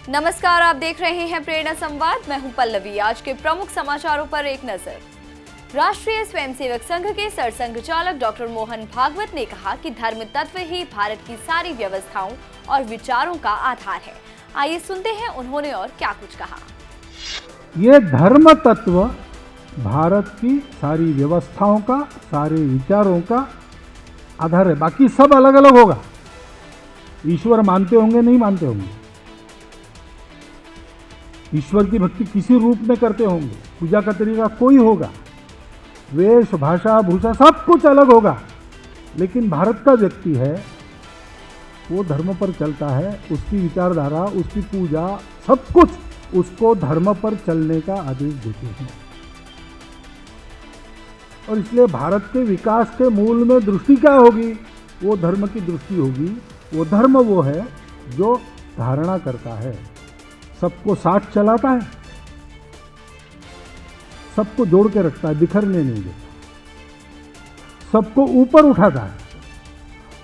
नमस्कार, आप देख रहे हैं प्रेरणा संवाद। मैं हूं पल्लवी। आज के प्रमुख समाचारों पर एक नजर। राष्ट्रीय स्वयंसेवक संघ के सरसंघचालक डॉक्टर मोहन भागवत ने कहा कि धर्म तत्व ही भारत की सारी व्यवस्थाओं और विचारों का आधार है। आइए सुनते हैं उन्होंने और क्या कुछ कहा। ये धर्म तत्व भारत की सारी व्यवस्थाओं का, सारे विचारों का आधार है। बाकी सब अलग अलग होगा। ईश्वर मानते होंगे, नहीं मानते होंगे, ईश्वर की भक्ति किसी रूप में करते होंगे, पूजा का तरीका कोई होगा, वेश, भाषा, भूषा सब कुछ अलग होगा, लेकिन भारत का व्यक्ति है वो धर्म पर चलता है। उसकी विचारधारा, उसकी पूजा, सब कुछ उसको धर्म पर चलने का आदेश देते हैं। और इसलिए भारत के विकास के मूल में दृष्टि क्या होगी? वो धर्म की दृष्टि होगी। वो धर्म वो है जो धारणा करता है, सबको साथ चलाता है, सबको जोड़ के रखता है, बिखरने नहीं देता, सबको ऊपर उठाता है।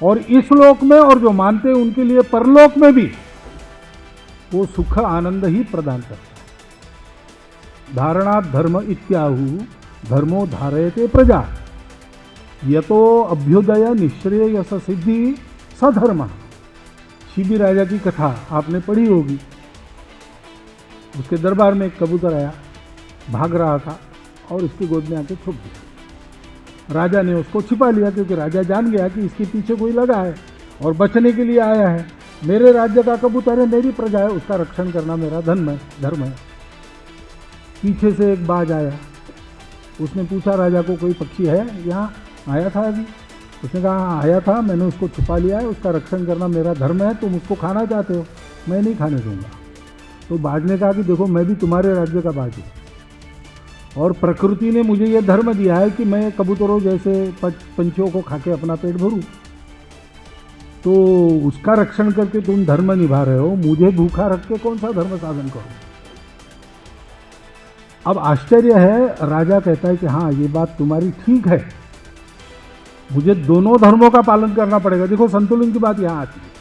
और इस लोक में और जो मानते हैं उनके लिए परलोक में भी वो सुख आनंद ही प्रदान करता है। धारणात् धर्म इत्याहु धर्मो धारयते प्रजा यतो अभ्युदय निश्रेय यश सिद्धि सधर्म। शिबी राजा की कथा आपने पढ़ी होगी। उसके दरबार में एक कबूतर आया, भाग रहा था और उसकी गोद में आके छुप गया। राजा ने उसको छिपा लिया, क्योंकि राजा जान गया कि इसके पीछे कोई लगा है और बचने के लिए आया है। मेरे राज्य का कबूतर है, मेरी प्रजा है, उसका रक्षण करना मेरा धर्म है। पीछे से एक बाज आया। उसने पूछा राजा को, कोई पक्षी है यहाँ आया था अभी? उसने कहा हाँ आया था, मैंने उसको छुपा लिया है, उसका रक्षण करना मेरा धर्म है। तुम उसको खाना चाहते हो, मैं नहीं खाने दूंगा। तो बाज ने कहा कि देखो, मैं भी तुम्हारे राज्य का बाज हूँ और प्रकृति ने मुझे यह धर्म दिया है कि मैं कबूतरों जैसे पंछियों को खा के अपना पेट भरूं। तो उसका रक्षण करके तुम धर्म निभा रहे हो, मुझे भूखा रख के कौन सा धर्म साधन करो? अब आश्चर्य है, राजा कहता है कि हाँ ये बात तुम्हारी ठीक है, मुझे दोनों धर्मों का पालन करना पड़ेगा। देखो संतुलन की बात यहाँ आती है।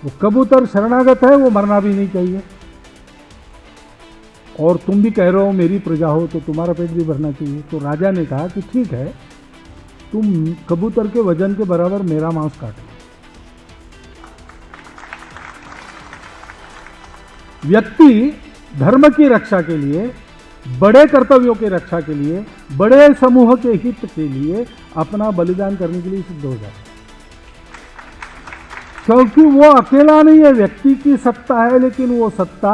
वो कबूतर शरणागत है, वो मरना भी नहीं चाहिए, और तुम भी कह रहे हो मेरी प्रजा हो तो तुम्हारा पेट भी भरना चाहिए। तो राजा ने कहा कि ठीक है, तुम कबूतर के वजन के बराबर मेरा मांस काटो। व्यक्ति धर्म की रक्षा के लिए, बड़े कर्तव्यों की रक्षा के लिए, बड़े समूह के हित के लिए अपना बलिदान करने के लिए सिद्ध हो जाता है, क्योंकि वो अकेला नहीं है। व्यक्ति की सत्ता है, लेकिन वो सत्ता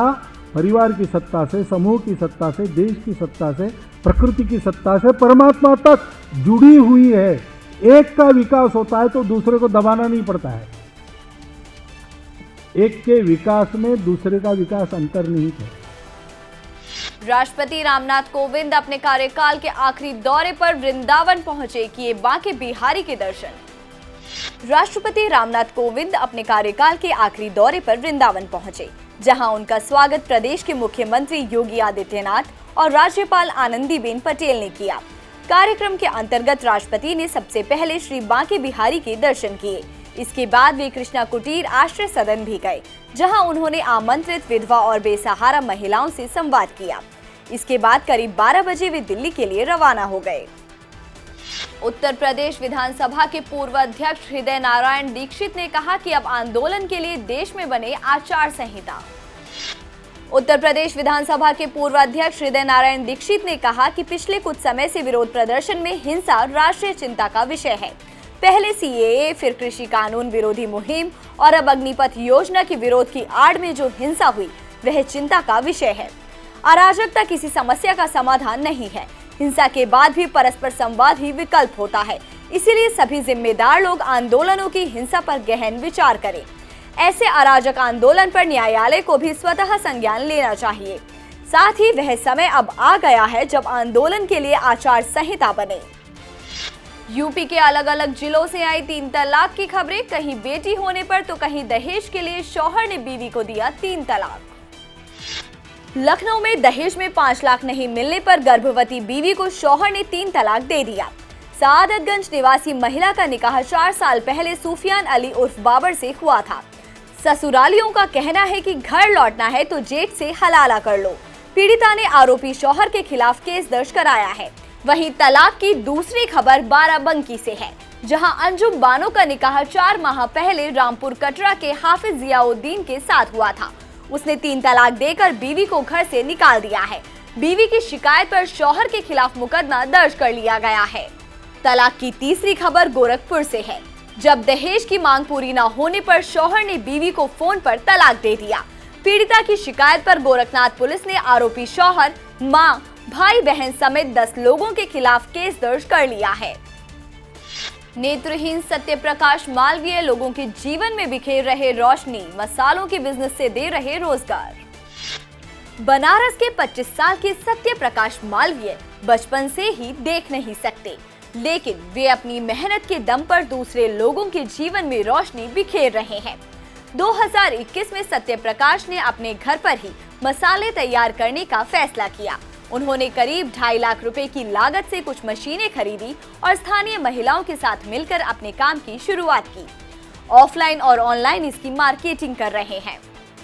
परिवार की सत्ता से, समूह की सत्ता से, देश की सत्ता से, प्रकृति की सत्ता से, परमात्मा तक जुड़ी हुई है। एक का विकास होता है तो दूसरे को दबाना नहीं पड़ता है। एक के विकास में दूसरे का विकास अंतर्निहित है। राष्ट्रपति रामनाथ कोविंद अपने कार्यकाल के आखिरी दौरे पर वृंदावन पहुंचे, किए बांके बिहारी के दर्शन। राष्ट्रपति रामनाथ कोविंद अपने कार्यकाल के आखिरी दौरे पर वृंदावन पहुंचे, जहां उनका स्वागत प्रदेश के मुख्यमंत्री योगी आदित्यनाथ और राज्यपाल आनंदीबेन पटेल ने किया। कार्यक्रम के अंतर्गत राष्ट्रपति ने सबसे पहले श्री बांके बिहारी के दर्शन किए। इसके बाद वे कृष्णा कुटीर आश्रय सदन भी गए, जहां उन्होंने आमंत्रित विधवा और बेसहारा महिलाओं से संवाद किया। इसके बाद करीब 12 बजे वे दिल्ली के लिए रवाना हो गए। उत्तर प्रदेश विधानसभा के पूर्व अध्यक्ष हृदय नारायण दीक्षित ने कहा कि अब आंदोलन के लिए देश में बने आचार संहिता। उत्तर प्रदेश विधानसभा के पूर्व अध्यक्ष हृदय नारायण दीक्षित ने कहा कि पिछले कुछ समय से विरोध प्रदर्शन में हिंसा राष्ट्रीय चिंता का विषय है। पहले सीएए, फिर कृषि कानून विरोधी मुहिम और अब अग्निपथ योजना के विरोध की आड़ में जो हिंसा हुई वह चिंता का विषय है। अराजकता किसी समस्या का समाधान नहीं है। हिंसा के बाद भी परस्पर संवाद ही विकल्प होता है। इसीलिए सभी जिम्मेदार लोग आंदोलनों की हिंसा पर गहन विचार करें। ऐसे अराजक आंदोलन पर न्यायालय को भी स्वतः संज्ञान लेना चाहिए। साथ ही वह समय अब आ गया है जब आंदोलन के लिए आचार संहिता बने। यूपी के अलग अलग जिलों से आई 3 तलाक की खबरें। कहीं बेटी होने पर तो कहीं दहेज के लिए शौहर ने बीवी को दिया 3 तलाक। लखनऊ में दहेज में 5 लाख नहीं मिलने पर गर्भवती बीवी को शौहर ने 3 तलाक दे दिया। सआदतगंज निवासी महिला का निकाह 4 साल पहले सुफियान अली उर्फ बाबर से हुआ था। ससुरालियों का कहना है कि घर लौटना है तो जेठ से हलाला कर लो। पीड़िता ने आरोपी शौहर के खिलाफ केस दर्ज कराया है। वहीं तलाक की दूसरी खबर बाराबंकी से है, जहां अंजुम बानो का निकाह 4 माह पहले रामपुर कटरा के हाफिज जियाउद्दीन के साथ हुआ था। उसने 3 तलाक देकर बीवी को घर से निकाल दिया है। बीवी की शिकायत पर शौहर के खिलाफ मुकदमा दर्ज कर लिया गया है। तलाक की तीसरी खबर गोरखपुर से है, जब दहेज की मांग पूरी न होने पर शौहर ने बीवी को फोन पर तलाक दे दिया। पीड़िता की शिकायत पर गोरखनाथ पुलिस ने आरोपी शौहर, मां, भाई बहन समेत 10 लोगों के खिलाफ केस दर्ज कर लिया है। नेत्रहीन सत्यप्रकाश मालवीय लोगों के जीवन में बिखेर रहे रोशनी, मसालों के बिजनेस से दे रहे रोजगार। बनारस के 25 साल के सत्यप्रकाश मालवीय बचपन से ही देख नहीं सकते, लेकिन वे अपनी मेहनत के दम पर दूसरे लोगों के जीवन में रोशनी बिखेर रहे हैं। 2021 में सत्यप्रकाश ने अपने घर पर ही मसाले तैयार करने का फैसला किया। उन्होंने करीब 2.5 लाख रुपए की लागत से कुछ मशीनें खरीदी और स्थानीय महिलाओं के साथ मिलकर अपने काम की शुरुआत की। ऑफलाइन और ऑनलाइन इसकी मार्केटिंग कर रहे हैं।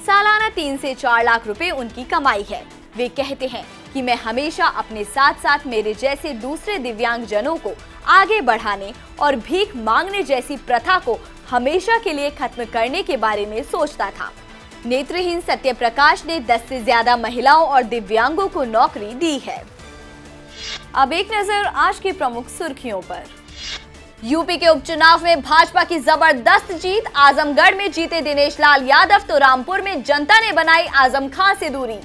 सालाना 3 से 4 लाख रुपए उनकी कमाई है। वे कहते हैं कि मैं हमेशा अपने साथ साथ मेरे जैसे दूसरे दिव्यांग जनों को आगे बढ़ाने और भीख मांगने जैसी प्रथा को हमेशा के लिए खत्म करने के बारे में सोचता था। नेत्रहीन सत्यप्रकाश ने 10 से ज्यादा महिलाओं और दिव्यांगों को नौकरी दी है। अब एक नजर आज की प्रमुख सुर्खियों पर। यूपी के उपचुनाव में भाजपा की जबरदस्त जीत। आजमगढ़ में जीते दिनेश लाल यादव तो रामपुर में जनता ने बनाई आजम खान से दूरी।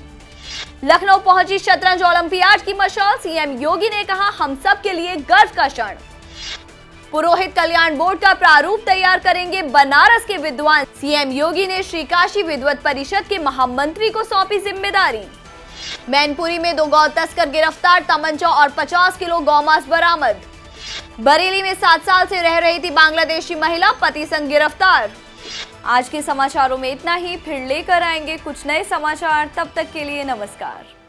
लखनऊ पहुंची शतरंज ओलंपियाड की मशाल। सीएम योगी ने कहा, हम सब के लिए गर्व का क्षण। पुरोहित कल्याण बोर्ड का प्रारूप तैयार करेंगे बनारस के विद्वान। सीएम योगी ने श्री काशी विद्वत परिषद के महामंत्री को सौंपी जिम्मेदारी। मैनपुरी में 2 गौ तस्कर गिरफ्तार, तमंचा और 50 किलो गौमांस बरामद। बरेली में 7 साल से रह रही थी बांग्लादेशी महिला, पति संग गिरफ्तार। आज के समाचारों में इतना ही, फिर लेकर आएंगे कुछ नए समाचार। तब तक के लिए नमस्कार।